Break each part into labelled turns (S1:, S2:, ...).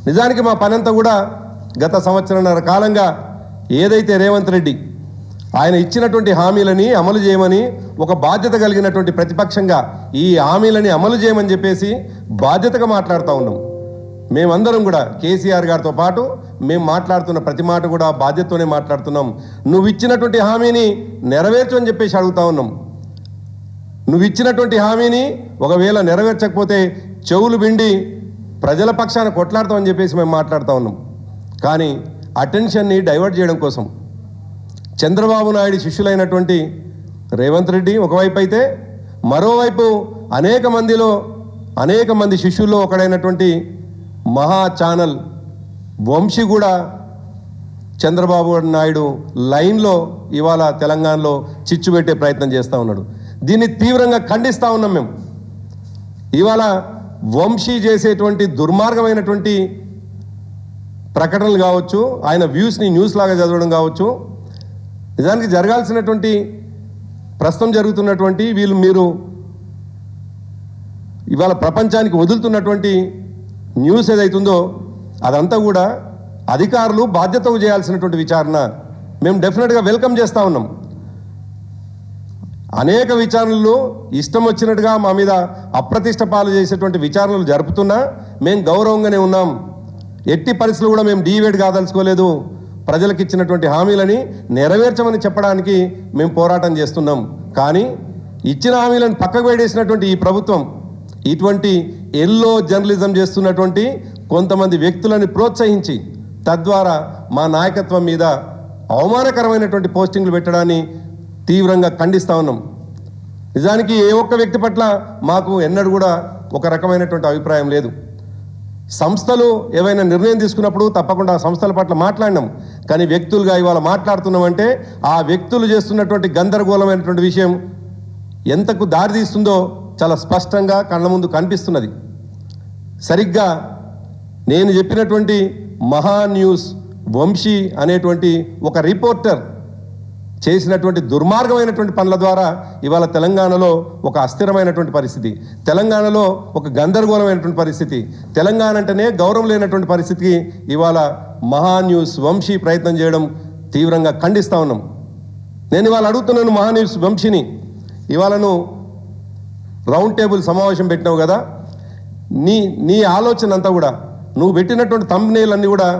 S1: నిజానికి మా పనంతా కూడా గత సంవత్సరంన్నర కాలంగా ఏదైతే రేవంత్ రెడ్డి ఆయన ఇచ్చినటువంటి హామీలని అమలు చేయమని ఒక బాధ్యత కలిగినటువంటి ప్రతిపక్షంగా ఈ హామీలని అమలు చేయమని చెప్పేసి బాధ్యతగా మాట్లాడుతూ ఉన్నాం. మేమందరం కూడా కేసీఆర్ గారితో పాటు మేము మాట్లాడుతున్న ప్రతి మాట కూడా బాధ్యతతోనే మాట్లాడుతున్నాం. నువ్వు ఇచ్చినటువంటి హామీని నెరవేర్చు అని చెప్పేసి అడుగుతా ఉన్నాం. నువ్వు ఇచ్చినటువంటి హామీని ఒకవేళ నెరవేర్చకపోతే చెవులు బిండి ప్రజల పక్షాన కొట్లాడతామని చెప్పేసి మేము మాట్లాడుతూ ఉన్నాం. కానీ అటెన్షన్ని డైవర్ట్ చేయడం కోసం చంద్రబాబు నాయుడు శిష్యులైనటువంటి రేవంత్ రెడ్డి ఒకవైపు అయితే, మరోవైపు అనేక మంది శిష్యుల్లో ఒకడైనటువంటి మహా ఛానల్ వంశీ కూడా చంద్రబాబు నాయుడు లైన్లో ఇవాళ తెలంగాణలో చిచ్చు పెట్టే ప్రయత్నం చేస్తూ ఉన్నాడు. దీన్ని తీవ్రంగా ఖండిస్తూ ఉన్నాం మేము. ఇవాళ వంశీ చేసేటువంటి దుర్మార్గమైనటువంటి ప్రకటనలు కావచ్చు, ఆయన వ్యూస్ని న్యూస్ లాగా చదవడం కావచ్చు, నిజానికి జరగాల్సినటువంటి ప్రస్తుతం జరుగుతున్నటువంటి మీరు ఇవాళ ప్రపంచానికి వదులుతున్నటువంటి న్యూస్ ఏదైతుందో అదంతా కూడా అధికారులు బాధ్యతగా చేయాల్సినటువంటి విచారణ మేము డెఫినెట్గా వెల్కమ్ చేస్తూ ఉన్నాం. అనేక విచారణలు ఇష్టం వచ్చినట్టుగా మా మీద అప్రతిష్ట పాలు చేసేటువంటి విచారణలు జరుపుతున్నా మేము గౌరవంగానే ఉన్నాం. ఎట్టి పరిస్థితులు కూడా మేము డీవేట్ కాదలుచుకోలేదు. ప్రజలకు ఇచ్చినటువంటి హామీలని నెరవేర్చమని చెప్పడానికి మేము పోరాటం చేస్తున్నాం. కానీ ఇచ్చిన హామీలను పక్కకు పెట్టేసినటువంటి ఈ ప్రభుత్వం ఇటువంటి ఎల్లో జర్నలిజం చేస్తున్నటువంటి కొంతమంది వ్యక్తులని ప్రోత్సహించి తద్వారా మా నాయకత్వం మీద అవమానకరమైనటువంటి పోస్టింగ్లు పెట్టడాన్ని తీవ్రంగా ఖండిస్తూ ఉన్నాం. నిజానికి ఏ ఒక్క వ్యక్తి పట్ల మాకు ఎన్నడూ కూడా ఒక రకమైనటువంటి అభిప్రాయం లేదు. సంస్థలు ఏవైనా నిర్ణయం తీసుకున్నప్పుడు తప్పకుండా ఆ సంస్థల పట్ల మాట్లాడినాం. కానీ వ్యక్తులుగా ఇవాళ మాట్లాడుతున్నామంటే ఆ వ్యక్తులు చేస్తున్నటువంటి గందరగోళమైనటువంటి విషయం ఎంతకు దారితీస్తుందో చాలా స్పష్టంగా కళ్ళ ముందు కనిపిస్తున్నది. సరిగ్గా నేను చెప్పినటువంటి మహా న్యూస్ వంశీ అనేటువంటి ఒక రిపోర్టర్ చేసినటువంటి దుర్మార్గమైనటువంటి పనుల ద్వారా ఇవాళ తెలంగాణలో ఒక అస్థిరమైనటువంటి పరిస్థితి, తెలంగాణలో ఒక గందరగోళమైనటువంటి పరిస్థితి, తెలంగాణ అంటేనే గౌరవం లేనటువంటి పరిస్థితికి ఇవాళ మహా న్యూస్ వంశీ ప్రయత్నం చేయడం తీవ్రంగా ఖండిస్తూ ఉన్నాం. నేను ఇవాళ అడుగుతున్నాను మహా న్యూస్ వంశీని, ఇవాళ నువ్వు రౌండ్ టేబుల్ సమావేశం పెట్టినావు కదా, నీ ఆలోచన అంతా కూడా నువ్వు పెట్టినటువంటి థంబ్నెయిల్ అన్నీ కూడా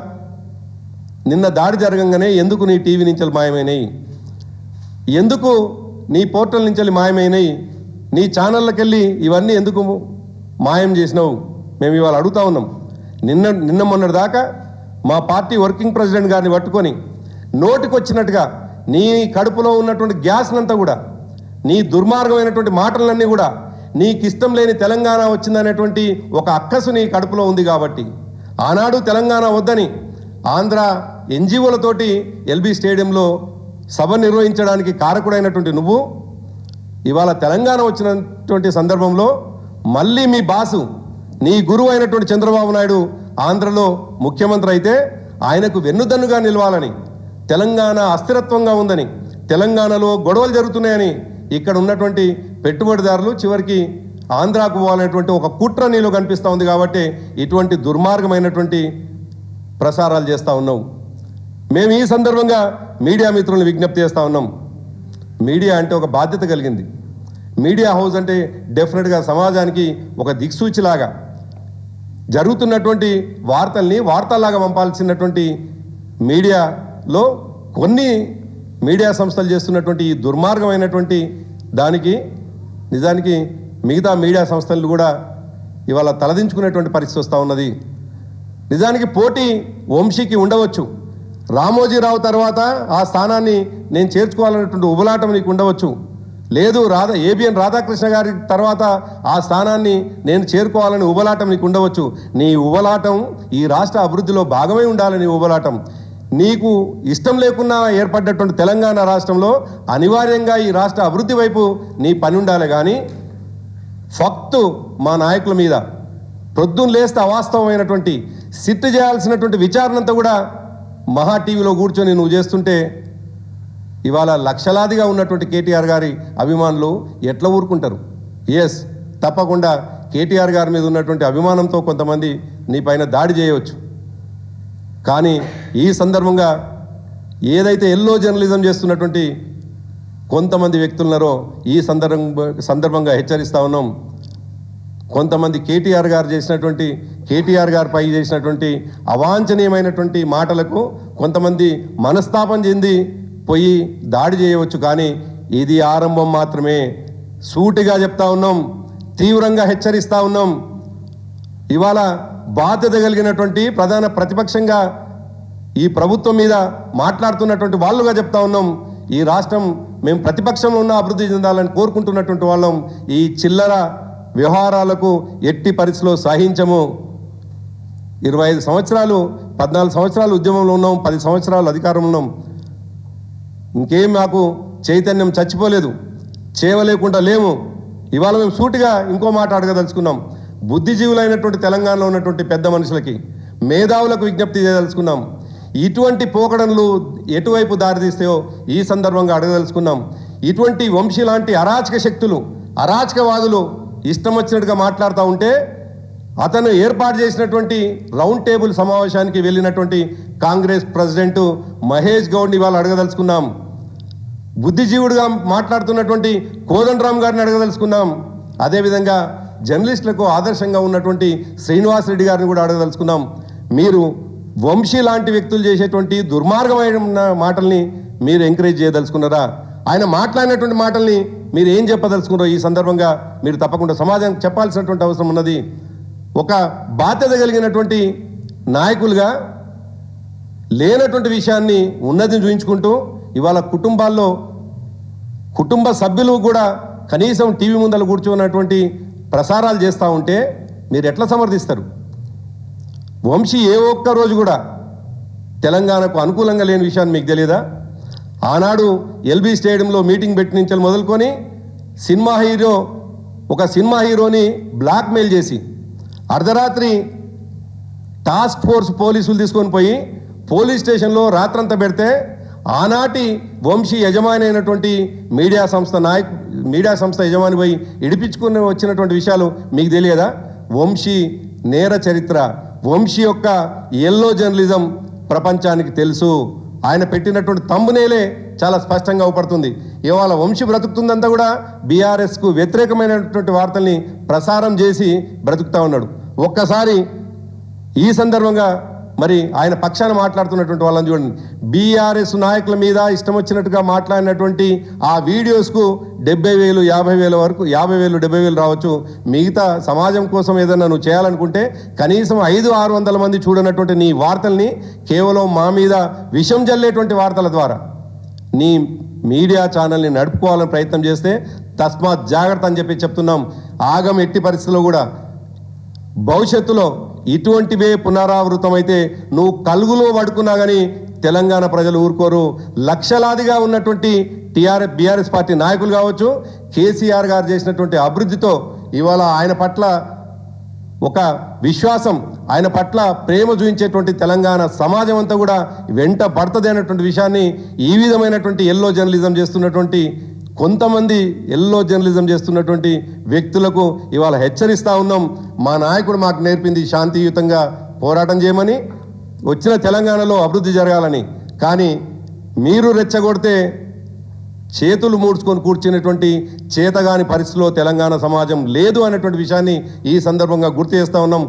S1: నిన్న దాడి జరగంగానే ఎందుకు నీ టీవీ నుంచి మాయమైనాయి, ఎందుకు నీ పోర్టల్ నుంచి మాయమైనాయి, నీ ఛానళ్ళకి వెళ్ళి ఇవన్నీ ఎందుకు మాయం చేసినావు మేము ఇవాళ అడుగుతా ఉన్నాం. నిన్న మొన్నటి దాకా మా పార్టీ వర్కింగ్ ప్రెసిడెంట్ గారిని పట్టుకొని నోటికొచ్చినట్టుగా నీ కడుపులో ఉన్నటువంటి గ్యాస్నంతా కూడా, నీ దుర్మార్గమైనటువంటి మాటలన్నీ కూడా, నీకు ఇష్టం లేని తెలంగాణ వచ్చిందనేటువంటి ఒక అక్కసు నీ కడుపులో ఉంది కాబట్టి ఆనాడు తెలంగాణ వద్దని ఆంధ్ర ఎన్జిఓలతోటి ఎల్బీ స్టేడియంలో సభ నిర్వహించడానికి కారకుడైనటువంటి నువ్వు ఇవాళ తెలంగాణ వచ్చినటువంటి సందర్భంలో మళ్ళీ మీ బాసు నీ గురువు అయినటువంటి చంద్రబాబు నాయుడు ఆంధ్రలో ముఖ్యమంత్రి అయితే ఆయనకు వెన్నుదన్నుగా నిలవాలని, తెలంగాణ అస్థిరత్వంగా ఉందని, తెలంగాణలో గొడవలు జరుగుతున్నాయని ఇక్కడ ఉన్నటువంటి పెట్టుబడిదారులు చివరికి ఆంధ్రాకు పోవాలనేటువంటి ఒక కుట్ర నీలో కనిపిస్తూ ఉంది. కాబట్టి ఇటువంటి దుర్మార్గమైనటువంటి ప్రసారాలు చేస్తూ ఉన్నావు. మేము ఈ సందర్భంగా మీడియా మిత్రులను విజ్ఞప్తి చేస్తూ ఉన్నాం. మీడియా అంటే ఒక బాధ్యత కలిగింది. మీడియా హౌస్ అంటే డెఫినెట్గా సమాజానికి ఒక దిక్సూచిలాగా జరుగుతున్నటువంటి వార్తల్ని వార్తల్లాగా పంపాల్సినటువంటి మీడియాలో కొన్ని మీడియా సంస్థలు చేస్తున్నటువంటి ఈ దుర్మార్గమైనటువంటి దానికి నిజానికి మిగతా మీడియా సంస్థలు కూడా ఇవాళ తలదించుకునేటువంటి పరిస్థితి వస్తూ ఉన్నది. నిజానికి పోటీ వంశీకి ఉండవచ్చు, రామోజీరావు తర్వాత ఆ స్థానాన్ని నేను చేర్చుకోవాలనేటువంటి ఉబలాటం నీకు ఉండవచ్చు, లేదు ఏబిఎన్ రాధాకృష్ణ గారి తర్వాత ఆ స్థానాన్ని నేను చేరుకోవాలని ఉబలాటం నీకు ఉండవచ్చు. నీ ఉబలాటం ఈ రాష్ట్ర అభివృద్ధిలో భాగమై ఉండాలని ఉబలాటం. నీకు ఇష్టం లేకున్నా ఏర్పడ్డటువంటి తెలంగాణ రాష్ట్రంలో అనివార్యంగా ఈ రాష్ట్ర అభివృద్ధి వైపు నీ పని ఉండాలి. కానీ ఫక్తు మా నాయకుల మీద ప్రొద్దున లేస్తే అవాస్తవమైనటువంటి సిట్ చేయాల్సినటువంటి విచారణ అంతా కూడా మహా టీవీలో కూర్చొని నువ్వు చేస్తుంటే ఇవాళ లక్షలాదిగా ఉన్నటువంటి కేటీఆర్ గారి అభిమానులు ఎట్లా ఊరుకుంటారు? ఎస్, తప్పకుండా కేటీఆర్ గారి మీద ఉన్నటువంటి అభిమానంతో కొంతమంది నీ పైన దాడి చేయవచ్చు. కానీ ఈ సందర్భంగా ఏదైతే ఎల్లో జర్నలిజం చేస్తున్నటువంటి కొంతమంది వ్యక్తులున్నారో ఈ సందర్భంగా హెచ్చరిస్తా ఉన్నాం. కొంతమంది కేటీఆర్ గారిపై చేసినటువంటి అవాంఛనీయమైనటువంటి మాటలకు కొంతమంది మనస్తాపం చెంది పోయి దాడి చేయవచ్చు, కానీ ఇది ఆరంభం మాత్రమే. సూటిగా చెప్తా ఉన్నాం, తీవ్రంగా హెచ్చరిస్తా ఉన్నాం. ఇవాళ బాధ్యత కలిగినటువంటి ప్రధాన ప్రతిపక్షంగా ఈ ప్రభుత్వం మీద మాట్లాడుతున్నటువంటి వాళ్ళుగా చెప్తా ఉన్నాం, ఈ రాష్ట్రం మేము ప్రతిపక్షంలో ఉన్న అభివృద్ధి చెందాలని కోరుకుంటున్నటువంటి వాళ్ళం. ఈ చిల్లర వ్యవహారాలకు ఎట్టి పరిస్థితిలో సహించము. 25 సంవత్సరాలు 14 సంవత్సరాలు ఉద్యమంలో ఉన్నాం, 10 సంవత్సరాలు అధికారంలో ఉన్నాం. ఇంకేం మాకు చైతన్యం చచ్చిపోలేదు, చేయలేకుండా లేము. ఇవాళ మేము సూటిగా ఇంకో మాట అడగదలుచుకున్నాం. బుద్ధిజీవులైనటువంటి తెలంగాణలో ఉన్నటువంటి పెద్ద మనుషులకి, మేధావులకు విజ్ఞప్తి చేయదలుచుకున్నాం. ఇటువంటి పోకడలు ఎటువైపు దారితీస్తాయో ఈ సందర్భంగా అడగదలుచుకున్నాం. ఇటువంటి వంశీ లాంటి అరాచక శక్తులు, అరాచకవాదులు ఇష్టం వచ్చినట్టుగా మాట్లాడుతూ ఉంటే అతను ఏర్పాటు చేసినటువంటి రౌండ్ టేబుల్ సమావేశానికి వెళ్ళినటువంటి కాంగ్రెస్ ప్రెసిడెంట్ మహేష్ గౌడ్ని ఇవాళ అడగదలుచుకున్నాం. బుద్ధిజీవుడిగా మాట్లాడుతున్నటువంటి కోదండరామ్ గారిని అడగదలుచుకున్నాం. అదేవిధంగా జర్నలిస్టులకు ఆదర్శంగా ఉన్నటువంటి శ్రీనివాస్ రెడ్డి గారిని కూడా అడగదలుచుకున్నాం. మీరు వంశీ లాంటి వ్యక్తులు చేసేటువంటి దుర్మార్గమైన మాటల్ని మీరు ఎంకరేజ్ చేయదలుచుకున్నారా? ఆయన మాట్లాడినటువంటి మాటల్ని మీరు ఏం చెప్పదలుచుకున్నారో ఈ సందర్భంగా మీరు తప్పకుండా సమాజానికి చెప్పాల్సినటువంటి అవసరం ఉన్నది. ఒక బాధ్యత కలిగినటువంటి నాయకులుగా లేనటువంటి విషయాన్ని ఉన్నతిని చూపించుకుంటూ ఇవాళ కుటుంబ సభ్యులు కూడా కనీసం టీవీ ముందర కూర్చున్నటువంటి ప్రసారాలు చేస్తూ ఉంటే మీరు ఎట్లా సమర్థిస్తారు? వంశీ ఏ ఒక్క రోజు కూడా తెలంగాణకు అనుకూలంగా లేని విషయాన్ని మీకు తెలియదా? ఆనాడు ఎల్బీ స్టేడియంలో మీటింగ్ పెట్టి నుంచి మొదలుకొని ఒక సినిమా హీరోని బ్లాక్మెయిల్ చేసి అర్ధరాత్రి టాస్క్ ఫోర్స్ పోలీసులు తీసుకొని పోయి పోలీస్ స్టేషన్లో రాత్రంతా పెడితే ఆనాటి వంశీ యజమాని అయినటువంటి మీడియా సంస్థ యజమాని పోయి ఇడిపించుకుని వచ్చినటువంటి విషయాలు మీకు తెలియదా? వంశీ నేర చరిత్ర, వంశీ యొక్క ఎల్లో జర్నలిజం ప్రపంచానికి తెలుసు. ఆయన పెట్టినటువంటి తంబునేలే చాలా స్పష్టంగా అవపడుతుంది. ఇవాళ వంశీ బ్రతుకుతుందంతా కూడా బీఆర్ఎస్కు వ్యతిరేకమైనటువంటి వార్తల్ని ప్రసారం చేసి బ్రతుకుతూ ఉన్నాడు. ఒక్కసారి ఈ సందర్భంగా మరి ఆయన పక్షాన మాట్లాడుతున్నటువంటి వాళ్ళని చూడండి. బీఆర్ఎస్ నాయకుల మీద ఇష్టం వచ్చినట్టుగా మాట్లాడినటువంటి ఆ వీడియోస్కు 70,000, 50,000 వరకు 50,000, 70,000 రావచ్చు. మిగతా సమాజం కోసం ఏదైనా నువ్వు చేయాలనుకుంటే కనీసం 500-600 మంది చూడనటువంటి నీ వార్తల్ని కేవలం మా మీద విషం జల్లేటువంటి వార్తల ద్వారా నీ మీడియా ఛానల్ని నడుపుకోవాలని ప్రయత్నం చేస్తే తస్మాత్ జాగ్రత్త అని చెప్తున్నాం. ఆగం ఎట్టి పరిస్థితుల్లో కూడా భవిష్యత్తులో ఇటువంటివే పునరావృతమైతే నువ్వు కలుగులో పడుకున్నా కానీ తెలంగాణ ప్రజలు ఊరుకోరు. లక్షలాదిగా ఉన్నటువంటి బీఆర్ఎస్ పార్టీ నాయకులు కావచ్చు, కేసీఆర్ గారు చేసినటువంటి అభివృద్ధితో ఇవాళ ఆయన పట్ల ఒక విశ్వాసం, ఆయన పట్ల ప్రేమ చూపించేటువంటి తెలంగాణ సమాజం అంతా కూడా వెంట పడుతుంది అనేటువంటి విషయాన్ని ఈ విధమైనటువంటి ఎల్లో జర్నలిజం చేస్తున్నటువంటి కొంతమంది ఎల్లో జర్నలిజం చేస్తున్నటువంటి వ్యక్తులకు ఇవాళ హెచ్చరిస్తూ ఉన్నాం. మా నాయకుడు మాకు నేర్పింది శాంతియుతంగా పోరాటం చేయమని, వచ్చిన తెలంగాణలో అభివృద్ధి జరగాలని. కానీ మీరు రెచ్చగొడితే చేతులు మూడ్చుకొని కూర్చునేటువంటి చేతగాని పరిస్థితిలో తెలంగాణ సమాజం లేదు అనేటువంటి విషయాన్ని ఈ సందర్భంగా గుర్తు చేస్తూ ఉన్నాం.